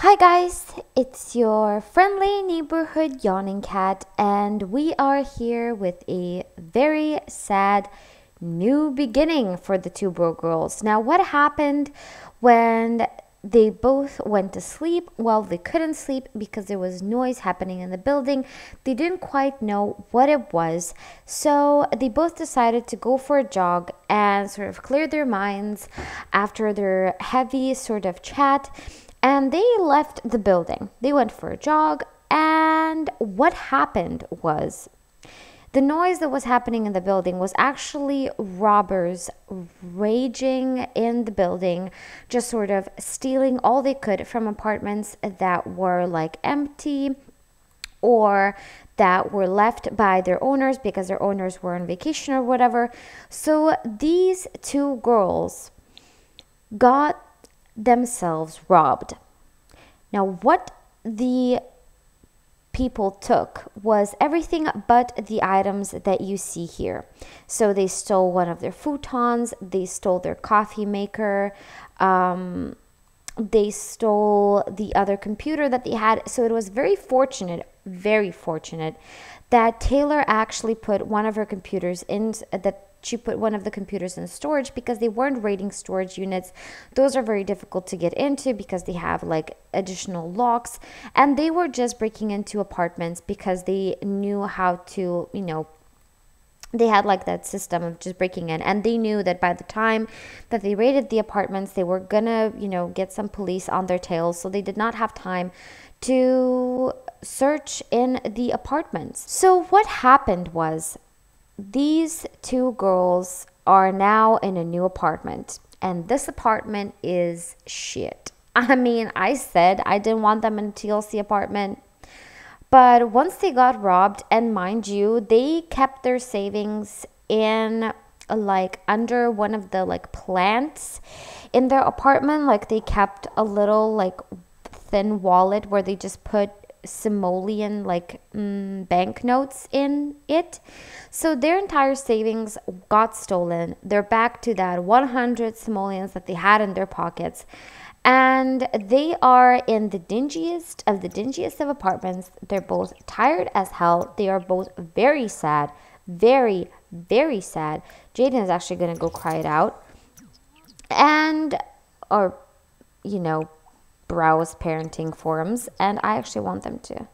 Hi guys, it's your friendly neighborhood yawning cat, and we are here with a very sad new beginning for the two broke girls. Now, what happened when they both went to sleep? Well, they couldn't sleep because there was noise happening in the building. They didn't quite know what it was, so they both decided to go for a jog and sort of clear their minds after their heavy sort of chat. And they left the building. They went for a jog, and what happened was the noise that was happening in the building was actually robbers raging in the building, just sort of stealing all they could from apartments that were like empty or that were left by their owners because their owners were on vacation or whatever. So these two girls got themselves robbed. Now, what the people took was everything but the items that you see here. So they stole one of their futons, they stole their coffee maker, they stole the other computer that they had. So it was very fortunate that Taylor actually put one of her computers in, that she put one of the computers in storage, because they weren't raiding storage units. Those are very difficult to get into because they have like additional locks, and they were just breaking into apartments because they knew how to, they had like that system of just breaking in, and they knew that by the time that they raided the apartments, they were gonna, get some police on their tails. So they did not have time to search in the apartments. So what happened was, these two girls are now in a new apartment, and this apartment is shit. I mean, I said I didn't want them in a TLC apartment, but once they got robbed, and mind you, they kept their savings in like under one of the like plants in their apartment. Like they kept a little like thin wallet where they just put simoleon like banknotes in it. So their entire savings got stolen. They're back to that 100 simoleons that they had in their pockets, and they are in the dingiest of apartments. They're both tired as hell. They are both very sad, very sad. Jayden is actually gonna go cry it out, and or browse parenting forums, and I actually want them to.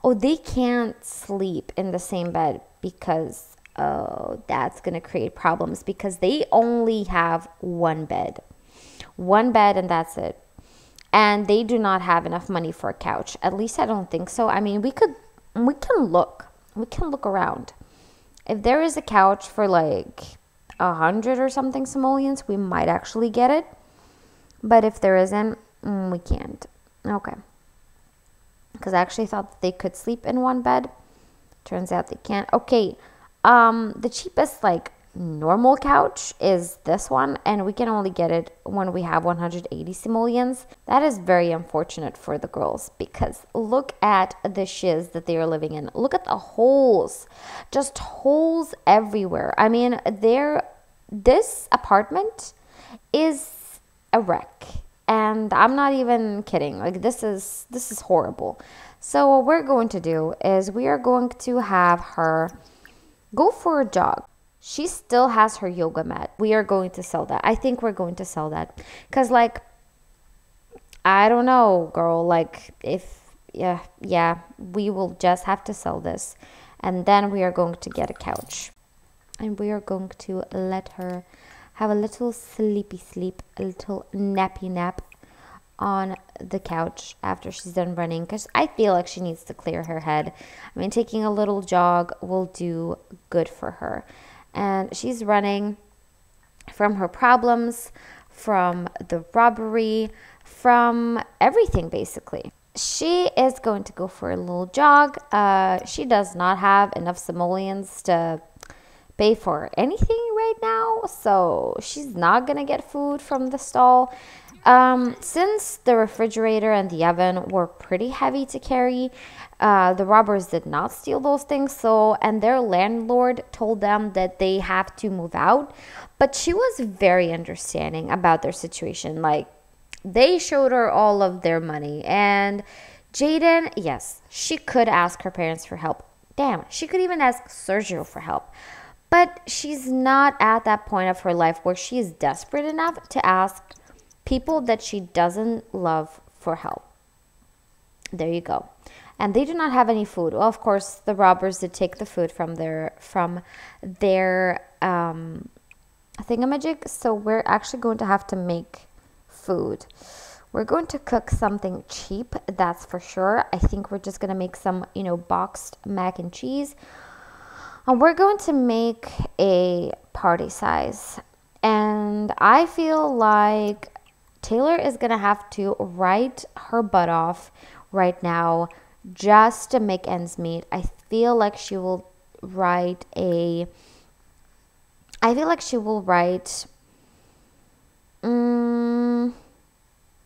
Oh, they can't sleep in the same bed because that's gonna create problems, because they only have one bed, and that's it. And they do not have enough money for a couch. At least I don't think so. I mean, we can look around. If there is a couch for like 100 or something simoleons, we might actually get it. But if there isn't, we can't. Okay. Because I actually thought that they could sleep in one bed. Turns out they can't. Okay. The cheapest like normal couch is this one, and we can only get it when we have 180 simoleons. That is very unfortunate for the girls, because look at the shiz that they are living in. Look at the holes. Just holes everywhere. I mean, this apartment is a wreck. And I'm not even kidding. Like, this is horrible. So what we're going to do is we are going to have her go for a jog. She still has her yoga mat. We are going to sell that. I think we're going to sell that. Because, like, I don't know, girl. Like, yeah, we will just have to sell this. And then we are going to get a couch. And we are going to let her have a little sleepy sleep, a little nappy nap on the couch after she's done running, because I feel like she needs to clear her head. I mean, taking a little jog will do good for her. And she's running from her problems, from the robbery, from everything basically. She is going to go for a little jog. She does not have enough simoleons to pay for anything right now, so she's not gonna get food from the stall. Since the refrigerator and the oven were pretty heavy to carry, the robbers did not steal those things, and their landlord told them that they have to move out. But she was very understanding about their situation. Like, They showed her all of their money. And Jayden, yes, she could ask her parents for help. Damn, she could even ask Sergio for help. But she's not at that point of her life where she is desperate enough to ask people that she doesn't love for help. There you go. And they do not have any food. Well, of course, the robbers did take the food from their thingamajig. So we're actually going to have to make food. We're going to cook something cheap, that's for sure. I think we're just going to make some, boxed mac and cheese. And we're going to make a party size. And I feel like Taylor is going to have to write her butt off right now just to make ends meet. I feel like she will write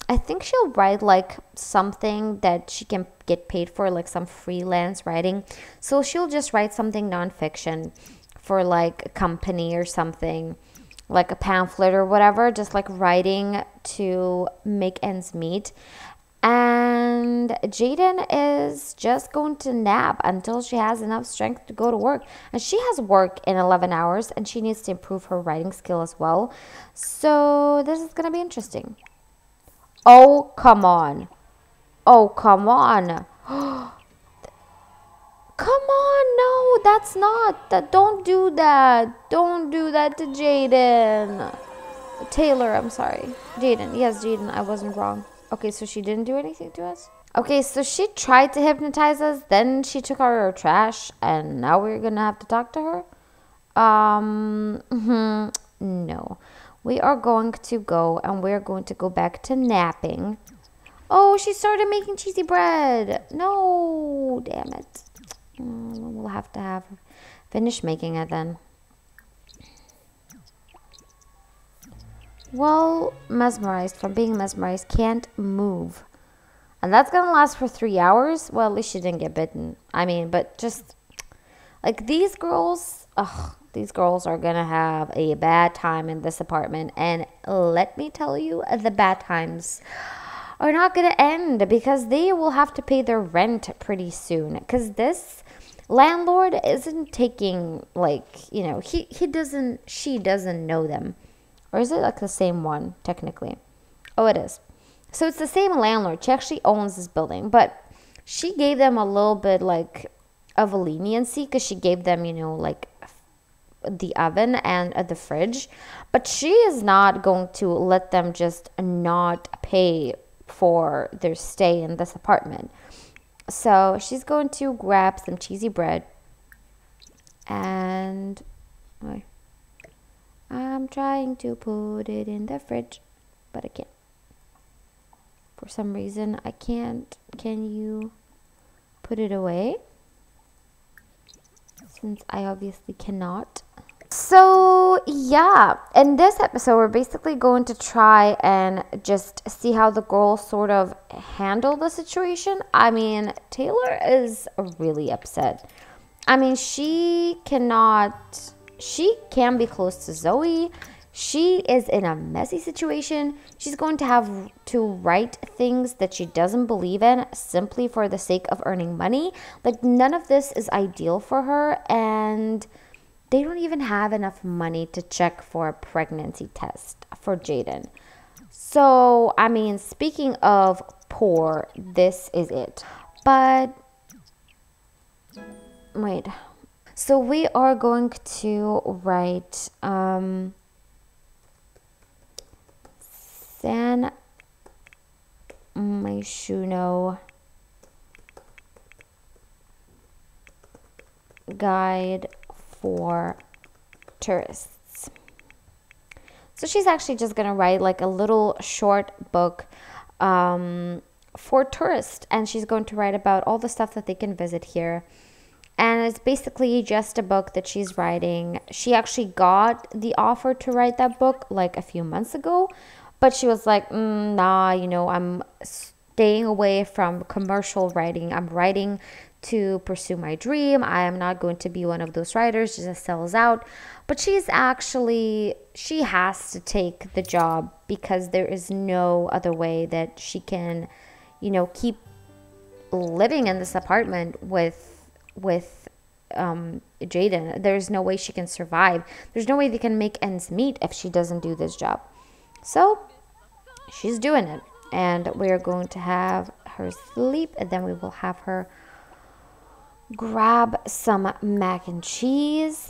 I think she'll write like something that she can get paid for, like some freelance writing. So she'll just write something nonfiction for like a company or something, like a pamphlet or whatever, just like writing to make ends meet. And Jayden is just going to nap until she has enough strength to go to work. And she has work in 11 hours and she needs to improve her writing skill as well. So this is going to be interesting. Oh, come on. Oh, come on. Come on. No, that's not. Don't do that. Don't do that to Jayden. Taylor, I'm sorry. Jayden. Yes, Jayden. I wasn't wrong. Okay, so she didn't do anything to us? Okay, so she tried to hypnotize us. Then she took our trash. And now we're going to have to talk to her? No. We are going to go and we're going to go back to napping. Oh, she started making cheesy bread. No, damn it. We'll have to have her finish making it then. Well, mesmerized. From being mesmerized, can't move. And that's going to last for 3 hours. Well, at least she didn't get bitten. I mean, but just like these girls, these girls are going to have a bad time in this apartment. And let me tell you, the bad times are not going to end because they will have to pay their rent pretty soon. Because this landlord isn't taking, like, she doesn't know them. Or is it like the same one, technically? Oh, it is. So it's the same landlord. She actually owns this building. But she gave them a little bit, like, of a leniency because she gave them, like the oven and the fridge. But she is not going to let them just not pay for their stay in this apartment. So she's going to grab some cheesy bread. And I'm trying to put it in the fridge, but I can't. For some reason, I can't. Can you put it away? Since I obviously cannot. So, yeah. In this episode, we're basically going to try and just see how the girls sort of handle the situation. I mean, Taylor is really upset. I mean, she can be close to Zoe. She is in a messy situation. She's going to have to write things that she doesn't believe in simply for the sake of earning money. Like, none of this is ideal for her, and they don't even have enough money to check for a pregnancy test for Jayden. So, I mean, speaking of poor, this is it. But, wait. So we are going to write San Myshuno Guide for Tourists. So she's actually just going to write like a little short book for tourists. And she's going to write about all the stuff that they can visit here. And it's basically just a book that she's writing. She actually got the offer to write that book like a few months ago. But she was like, nah, I'm staying away from commercial writing. I'm writing to pursue my dream. I am not going to be one of those writers just sells out. But she has to take the job because there is no other way that she can, keep living in this apartment with Jayden. There's no way she can survive. There's no way they can make ends meet if she doesn't do this job. So she's doing it, and we're going to have her sleep, and then we will have her grab some mac and cheese.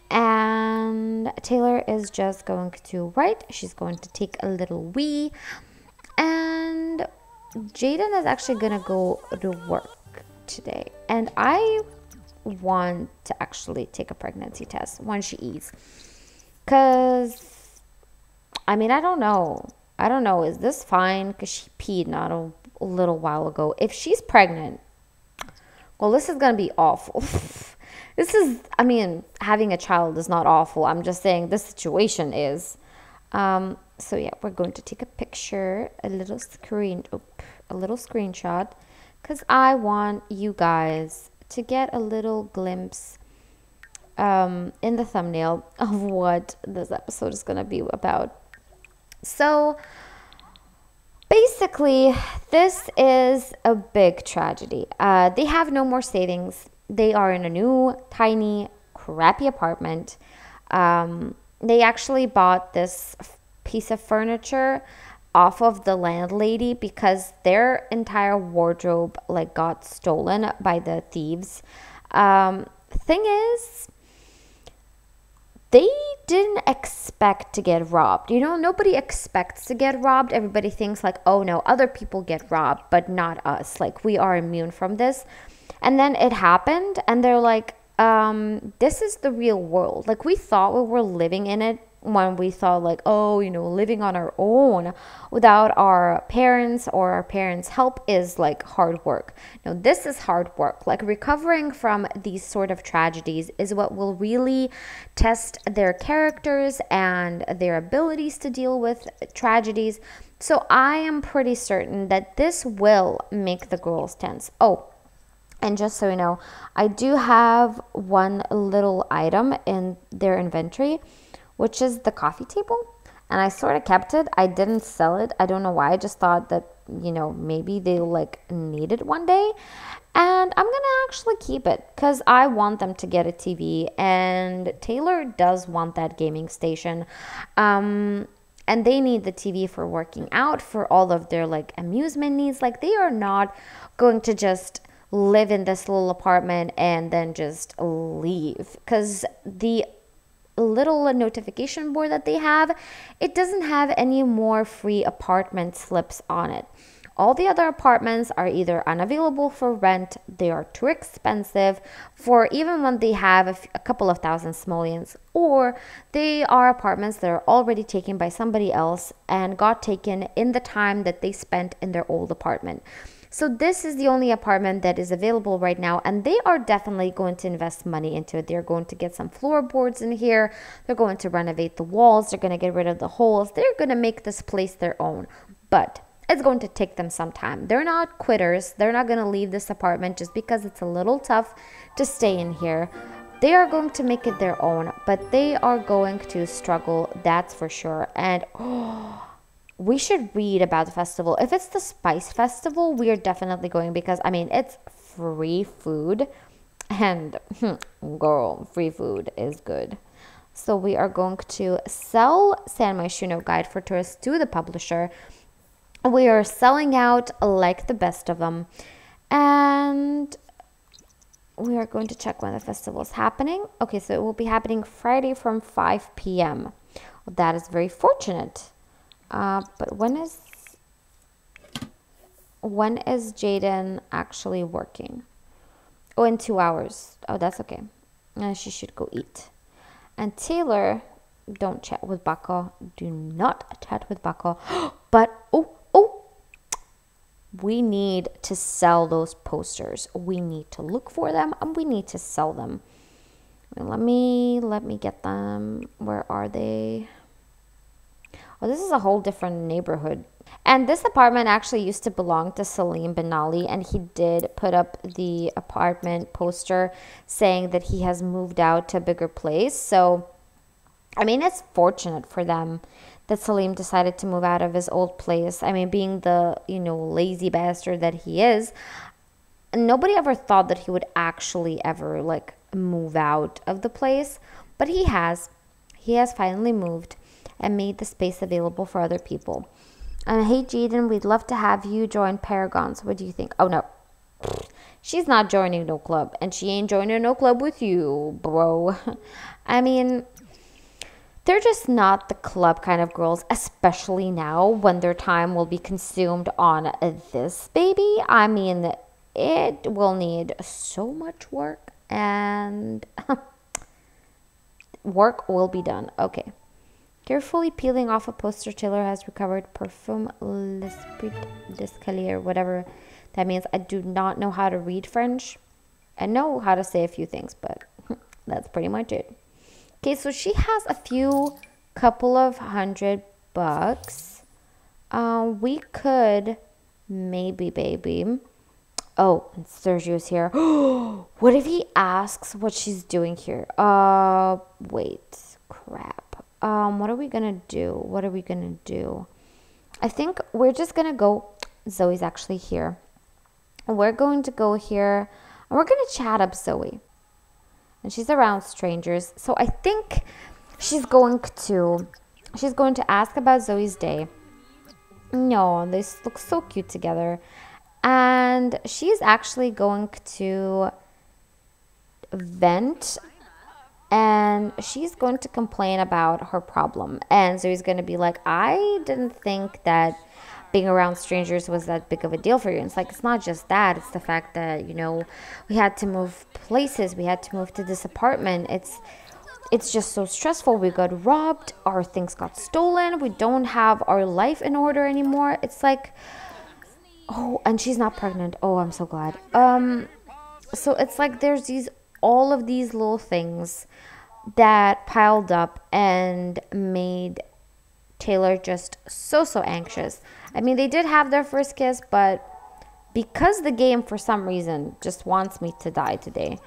And Taylor is just going to write. She's going to take a little wee, and Jayden is actually gonna go to work today, and I want to actually take a pregnancy test when she eats, because I don't know, is this fine? Because she peed not a little while ago. If she's pregnant, well, this is gonna be awful. This is, having a child is not awful. I'm just saying this situation is. So yeah, we're going to take a picture, a little screenshot, because I want you guys to get a little glimpse in the thumbnail of what this episode is going to be about. So basically, this is a big tragedy. They have no more savings. They are in a new, tiny, crappy apartment. They actually bought this piece of furniture off of the landlady because their entire wardrobe got stolen by the thieves. Thing is, they didn't expect to get robbed. Nobody expects to get robbed. Everybody thinks oh no, other people get robbed, but not us. We are immune from this. And then it happened, and they're this is the real world. We thought we were living in it when we thought living on our own without our parents or our parents' help is hard work. No, this is hard work. Recovering from these sort of tragedies is what will really test their characters and their abilities to deal with tragedies. So I am pretty certain that this will make the girls tense. Oh, and just so you know, I do have one little item in their inventory, which is the coffee table. And I sort of kept it. I didn't sell it. I don't know why. I just thought that, maybe they need it one day. And I'm going to actually keep it because I want them to get a TV. And Taylor does want that gaming station. And they need the TV for working out, for all of their amusement needs. They are not going to just live in this little apartment and then just leave, because the little notification board that they have, it doesn't have any more free apartment slips on it. All the other apartments are either unavailable for rent, they are too expensive for even when they have a couple of thousand simoleons, or they are apartments that are already taken by somebody else and got taken in the time that they spent in their old apartment. So this is the only apartment that is available right now, and they are definitely going to invest money into it. They're going to get some floorboards in here. They're going to renovate the walls. They're going to get rid of the holes. They're going to make this place their own. But it's going to take them some time. They're not quitters. They're not going to leave this apartment just because it's a little tough to stay in here. They are going to make it their own, but they are going to struggle, that's for sure. And we should read about the festival. If it's the Spice Festival, we are definitely going because, it's free food. And, girl, free food is good. So we are going to sell San Myshuno Guide for Tourists to the publisher. We are selling out like the best of them. And we are going to check when the festival is happening. Okay, so it will be happening Friday from 5 p.m. Well, that is very fortunate. But when is Jayden actually working? Oh, in 2 hours. Oh, that's okay. She should go eat. And Taylor, don't chat with Bako. Do not chat with Bako. But, we need to sell those posters. We need to look for them and we need to sell them. Let me get them. Where are they? Oh, this is a whole different neighborhood. And this apartment actually used to belong to Salim bin Ali, and he did put up the apartment poster saying that he has moved out to a bigger place. So, I mean, it's fortunate for them that Salim decided to move out of his old place. I mean, being the, lazy bastard that he is, nobody ever thought that he would actually ever, like, move out of the place. But he has. He has finally moved and made the space available for other people. Hey, Jayden, we'd love to have you join Paragons. What do you think? Oh, no. She's not joining no club. And she ain't joining no club with you, bro. I mean, they're just not the club kind of girls, especially now when their time will be consumed on this baby. I mean, it will need so much work, and work will be done. Okay. Carefully peeling off a poster, Taylor has recovered Parfum l'Esprit d'Escalier, whatever that means. I do not know how to read French. I know how to say a few things, but that's pretty much it. Okay, so she has a couple of $100. We could maybe, baby. Oh, and Sergio's here. What if he asks what she's doing here? Wait, crap. What are we gonna do? What are we gonna do? I think we're just gonna go. Zoe's actually here. We're going to go here and we're gonna chat up Zoe. And she's around strangers. So I think she's going to ask about Zoe's day. No, they look so cute together. And she's actually going to vent, and she's going to complain about her problem. And Zoe's going to be like, I didn't think that being around strangers was that big of a deal for you. And it's like, it's not just that. It's the fact that, we had to move places. We had to move to this apartment. It's just so stressful. We got robbed. Our things got stolen. We don't have our life in order anymore. It's like, oh, and she's not pregnant. Oh, I'm so glad. So it's like there's all of these little things that piled up and made Taylor just so anxious. I mean, they did have their first kiss, but because the game for some reason just wants me to die today,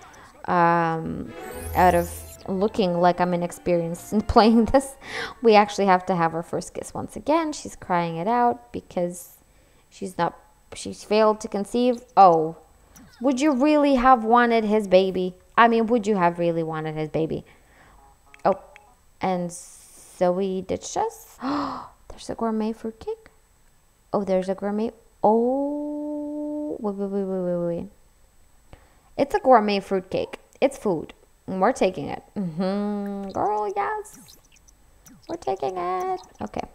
out of looking like I'm inexperienced in playing this, we actually have to have our first kiss once again. She's crying it out because she's failed to conceive. Oh, would you really have wanted his baby? I mean, would you have really wanted his baby? Oh, and Zoe ditched us. There's a gourmet fruitcake. Oh, there's a gourmet. Oh, wait. It's a gourmet fruitcake. It's food. And we're taking it. Girl, yes. We're taking it. Okay.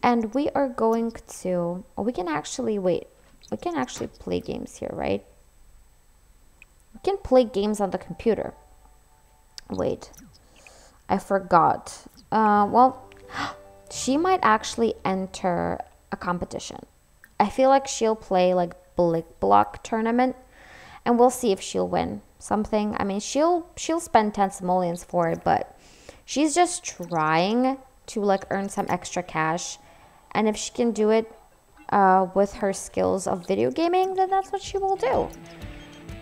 And we are going to... Oh, we can actually... Wait. We can actually play games here, right? We can play games on the computer. Wait. I forgot. Well, she might actually enter a competition. I feel like she'll play like Blick Block tournament, and we'll see if she'll win something. I mean, she'll spend tens of millions for it, but she's just trying to like earn some extra cash. And if she can do it with her skills of video gaming, then that's what she will do.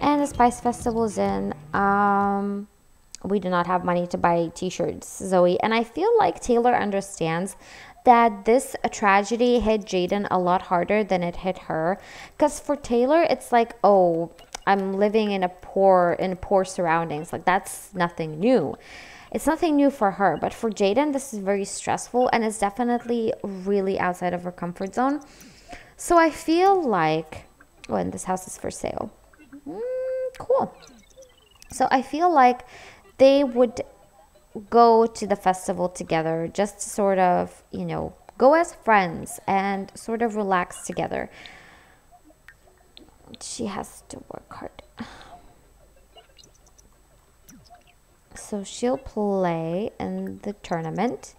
And the Spice Festival is in. We do not have money to buy t-shirts, Zoe. And I feel like Taylor understands that this tragedy hit Jayden a lot harder than it hit her. Because for Taylor, it's like, oh, I'm living in poor surroundings. Like, that's nothing new. It's nothing new for her. But for Jayden, this is very stressful. And it's definitely really outside of her comfort zone. So I feel like... Oh, and this house is for sale. Cool. So I feel like they would go to the festival together just to sort of, go as friends and sort of relax together. She has to work hard. So she'll play in the tournament.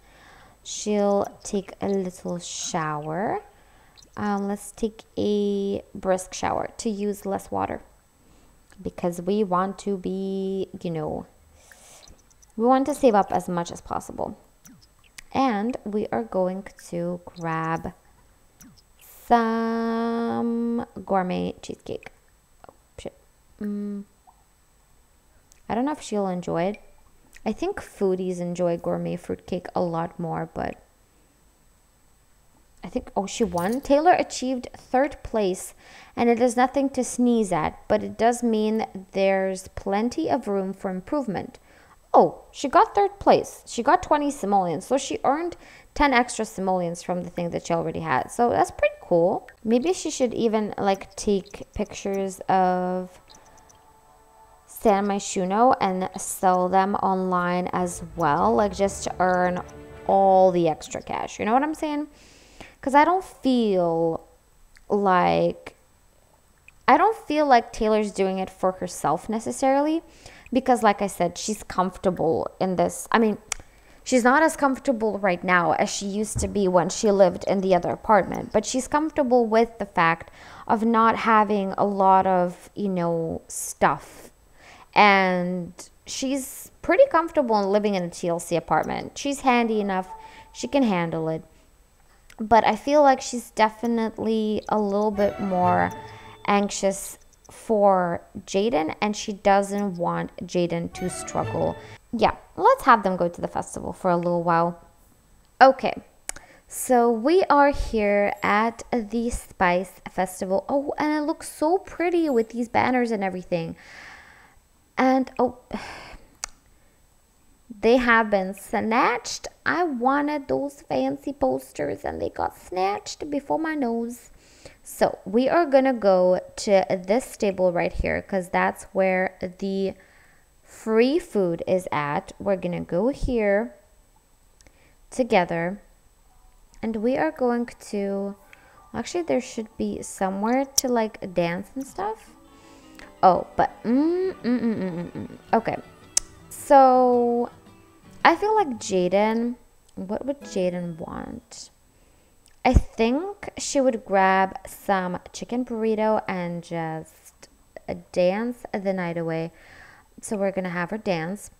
She'll take a little shower. Let's take a brisk shower to use less water. Because we want to be, we want to save up as much as possible. And we are going to grab some gourmet cheesecake. Oh, shit. I don't know if she'll enjoy it. I think foodies enjoy gourmet fruitcake a lot more, but I think, oh, she won. Taylor achieved 3rd place, and it is nothing to sneeze at, but it does mean there's plenty of room for improvement. Oh, she got 3rd place. She got 20 simoleons, so she earned 10 extra simoleons from the thing that she already had. So that's pretty cool. Maybe she should even like take pictures of San Myshuno and sell them online as well, like just to earn all the extra cash. You know what I'm saying? Because I don't feel like Taylor's doing it for herself necessarily, because like I said, she's comfortable in this. I mean, she's not as comfortable right now as she used to be when she lived in the other apartment, but she's comfortable with the fact of not having a lot of, you know, stuff. And she's pretty comfortable in living in a TLC apartment. She's handy enough. She can handle it. But I feel like she's definitely a little bit more anxious for Jayden, and she doesn't want Jayden to struggle. Yeah, let's have them go to the festival for a little while. Okay, so we are here at the Spice Festival. Oh, and it looks so pretty with these banners and everything. And oh, they have been snatched. I wanted those fancy posters and they got snatched before my nose. So we are gonna go to this table right here because that's where the free food is at. We're gonna go here together and we are going to, actually there should be somewhere to like dance and stuff. Oh, but okay. So I feel like Jayden, what would Jayden want? I think she would grab some chicken burrito and just dance the night away. So we're gonna have her dance.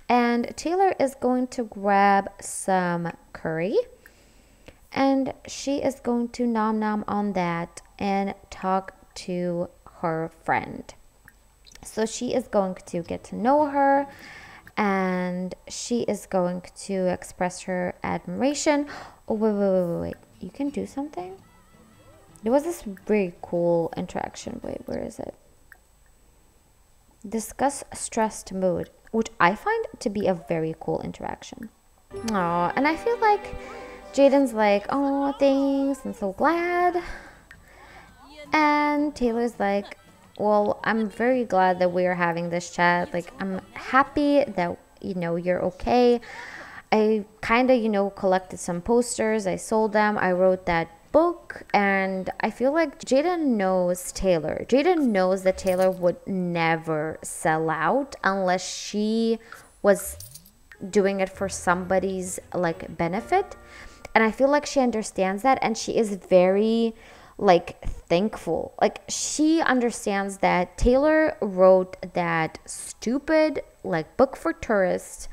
And Taylor is going to grab some curry. And she is going to nom nom on that and talk to her friend. So she is going to get to know her and she is going to express her admiration. Oh, wait. You can do something? There was this very cool interaction. Wait, where is it? Discuss stressed mood, which I find to be a very cool interaction. Oh, and I feel like Jayden's like, oh, thanks, I'm so glad. And Taylor's like, well, I'm very glad that we are having this chat. Like, I'm happy that, you know, you're okay. I kind of, you know, collected some posters. I sold them. I wrote that book. And I feel like Jayden knows Taylor. Jayden knows that Taylor would never sell out unless she was doing it for somebody's, like, benefit. And I feel like she understands that. And she is very, like, thankful. Like, she understands that Taylor wrote that stupid, like, book for tourists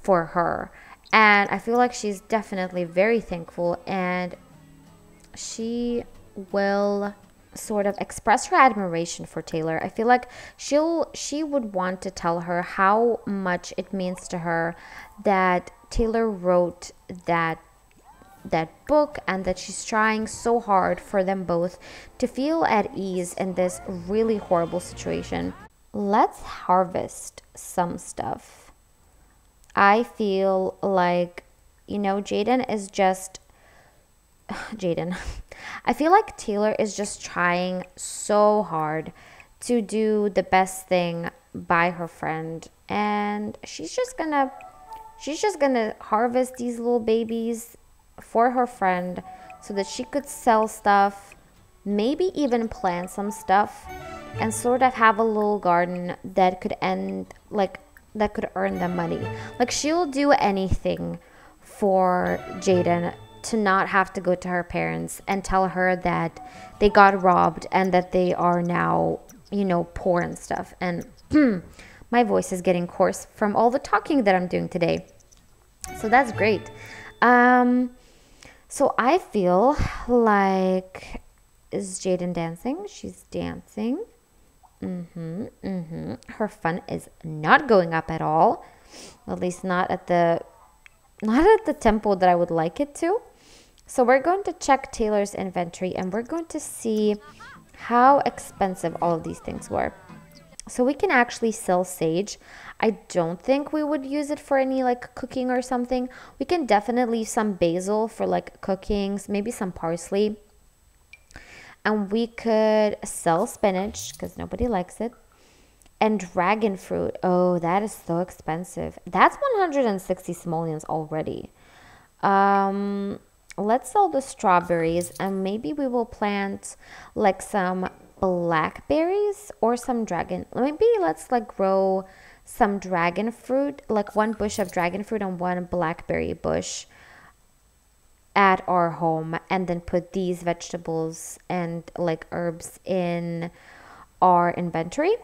for her. And I feel like she's definitely very thankful, and she will sort of express her admiration for Taylor. I feel like she would want to tell her how much it means to her that Taylor wrote that book, and that she's trying so hard for them both to feel at ease in this really horrible situation. Let's harvest some stuff. I feel like, you know, Jayden is just Jayden. I feel like Taylor is just trying so hard to do the best thing by her friend, and she's just gonna harvest these little babies for her friend so that she could sell stuff, maybe even plant some stuff, and sort of have a little garden that could that could earn them money. Like, she'll do anything for Jayden to not have to go to her parents and tell her that they got robbed and that they are now, you know, poor and stuff. And my voice is getting hoarse from all the talking that I'm doing today. So that's great. So I feel like, is Jayden dancing? She's dancing. Her fun is not going up at all. At least not at the tempo that I would like it to. So we're going to check Taylor's inventory and we're going to see how expensive all of these things were. So we can actually sell sage. I don't think we would use it for any like cooking or something. We can definitely use some basil for like cookings, maybe some parsley. And we could sell spinach because nobody likes it. And dragon fruit. Oh, that is so expensive. That's 160 simoleons already. Let's sell the strawberries and maybe we will plant like some blackberries or some dragon. Maybe let's like grow some dragon fruit, like one bush of dragon fruit and one blackberry bush at our home, and then put these vegetables and like herbs in our inventory.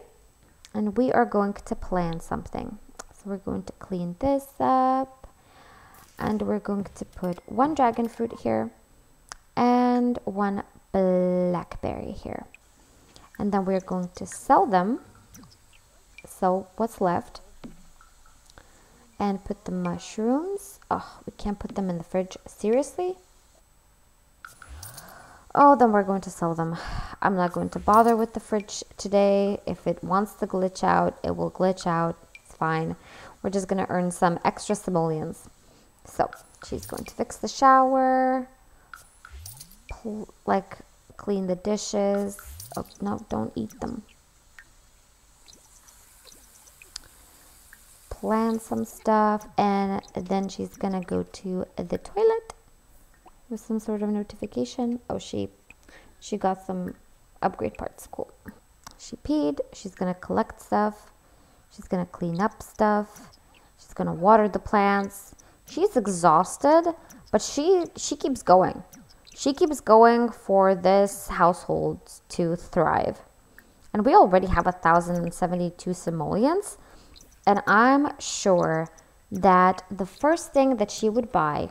And we are going to plant something. So we're going to clean this up and we're going to put one dragon fruit here and one blackberry here. And then we're going to sell them. So what's left? And put the mushrooms. Oh, we can't put them in the fridge. Seriously? Oh, then we're going to sell them. I'm not going to bother with the fridge today. If it wants to glitch out, it will glitch out. It's fine. We're just going to earn some extra simoleons. So she's going to fix the shower. Like clean the dishes. Oh, no, don't eat them. Plan some stuff. And then she's going to go to the toilet. With some sort of notification. Oh, she got some upgrade parts. Cool. She peed. She's gonna collect stuff. She's gonna clean up stuff. She's gonna water the plants. She's exhausted, but she keeps going. She keeps going for this household to thrive. And we already have 1,072 simoleons. And I'm sure that the first thing that she would buy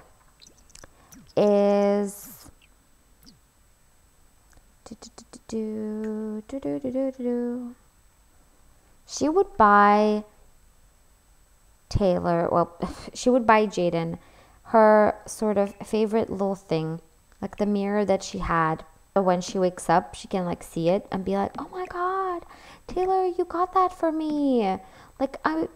is she would buy Taylor, well, she would buy Jayden her sort of favorite little thing, like the mirror that she had. So when she wakes up, she can like see it and be like, oh my God, Taylor, you got that for me. Like I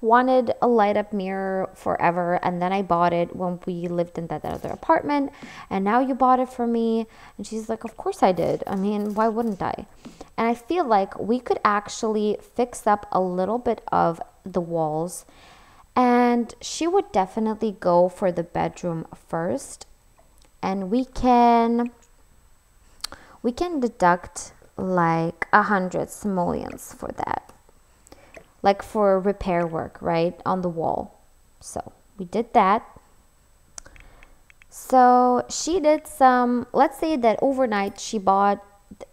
wanted a light up mirror forever, and then I bought it when we lived in that other apartment, and now you bought it for me. And she's like, of course I did. I mean, why wouldn't I? And I feel like we could actually fix up a little bit of the walls, and she would definitely go for the bedroom first, and we can deduct like 100 simoleons for that. Like for repair work, right, on the wall. So we did that. So she did some, let's say that overnight she bought,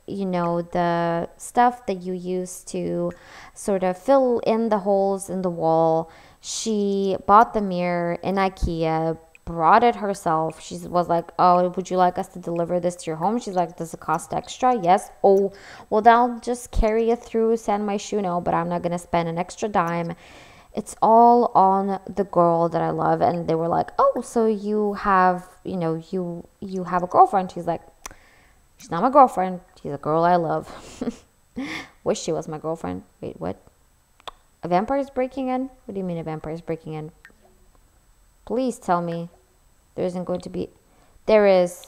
you know, the stuff that you use to sort of fill in the holes in the wall. She bought the mirror in IKEA, brought it herself. She was like, oh, would you like us to deliver this to your home? She's like, does it cost extra? Yes. Oh, well, then I'll just carry it through, send my shoe. No, but I'm not going to spend an extra dime. It's all on the girl that I love. And they were like, oh, so you have, you know, you have a girlfriend. She's like, she's not my girlfriend. She's a girl I love. Wish she was my girlfriend. Wait, what? A vampire is breaking in? What do you mean a vampire is breaking in? Please tell me there isn't going to be... There is.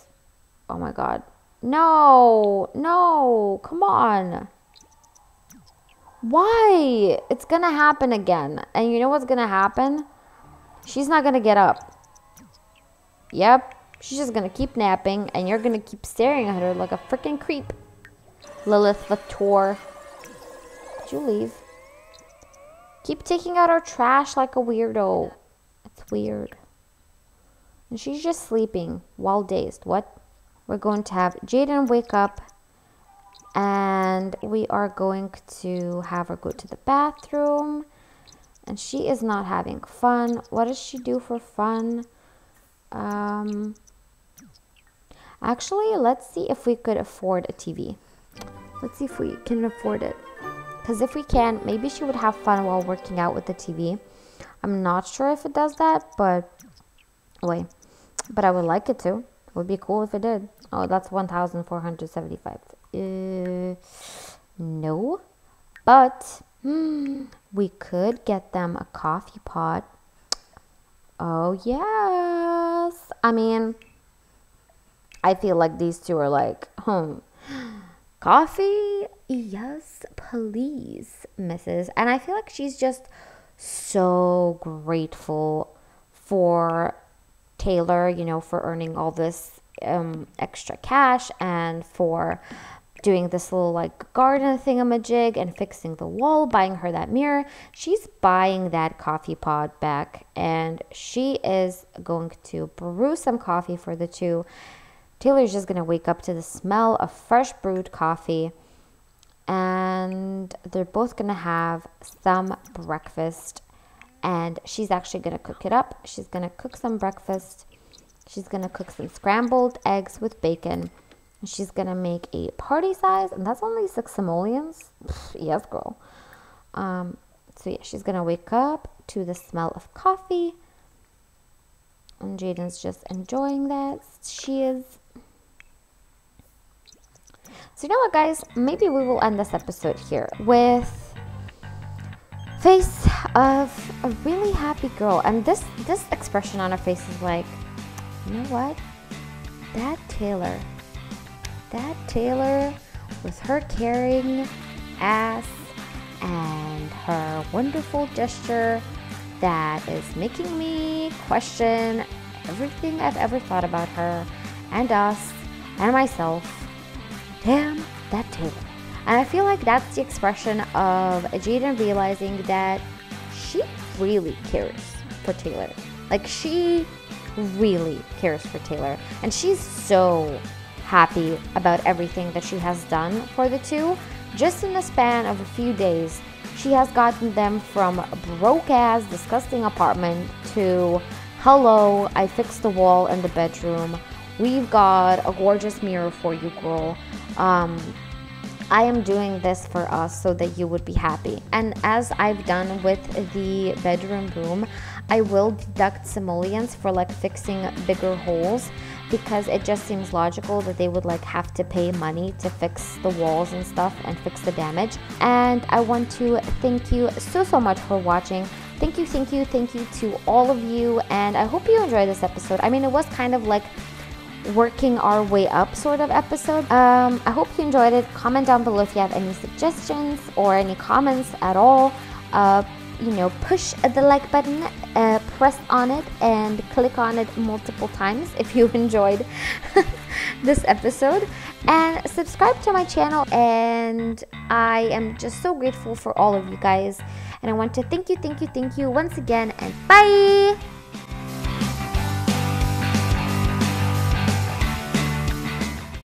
Oh my God. No. No. Come on. Why? It's going to happen again. And you know what's going to happen? She's not going to get up. Yep. She's just going to keep napping. And you're going to keep staring at her like a freaking creep. Lilith the Tor. Did you leave? Keep taking out our trash like a weirdo. It's weird. And she's just sleeping while dazed. What? We're going to have Jayden wake up. And we are going to have her go to the bathroom. And she is not having fun. What does she do for fun? Actually, let's see if we could afford a TV. Let's see if we can afford it. Because if we can, maybe she would have fun while working out with the TV. I'm not sure if it does that, but wait. But I would like it to. It would be cool if it did. Oh, that's 1,475. No. But we could get them a coffee pot. Oh, yes. I mean, I feel like these two are like, coffee? Yes, please, Mrs. And I feel like she's just so grateful for Taylor, you know, for earning all this extra cash and for doing this little like garden thingamajig and fixing the wall, buying her that mirror. She's buying that coffee pot back, and she is going to brew some coffee for the two. Taylor's just going to wake up to the smell of fresh brewed coffee, and they're both going to have some breakfast, and she's actually going to cook it up. She's going to cook some breakfast. She's going to cook some scrambled eggs with bacon. And she's going to make a party size, and that's only 6 simoleons. Yes, girl. So yeah, she's going to wake up to the smell of coffee, and Jayden's just enjoying that. She is. So you know what, guys? Maybe we will end this episode here with face of a really happy girl. And this expression on her face is like, you know what? That Taylor with her caring ass and her wonderful gesture that is making me question everything I've ever thought about her and us and myself. Damn, that Taylor. And I feel like that's the expression of Jayden realizing that she really cares for Taylor. Like, she really cares for Taylor. And she's so happy about everything that she has done for the two. Just in the span of a few days, she has gotten them from a broke-ass, disgusting apartment to, hello, I fixed the wall in the bedroom. We've got a gorgeous mirror for you, girl. I am doing this for us so that you would be happy. And as I've done with the bedroom room, I will deduct simoleons for like fixing bigger holes, because it just seems logical that they would like have to pay money to fix the walls and stuff and fix the damage. And I want to thank you so much for watching. Thank you to all of you, and I hope you enjoyed this episode. I mean, it was kind of like working our way up sort of episode. I hope you enjoyed it. Comment down below if you have any suggestions or any comments at all. You know, push the like button, press on it and click on it multiple times if you enjoyed this episode, and subscribe to my channel. And I am just so grateful for all of you guys, and I want to thank you once again, and bye.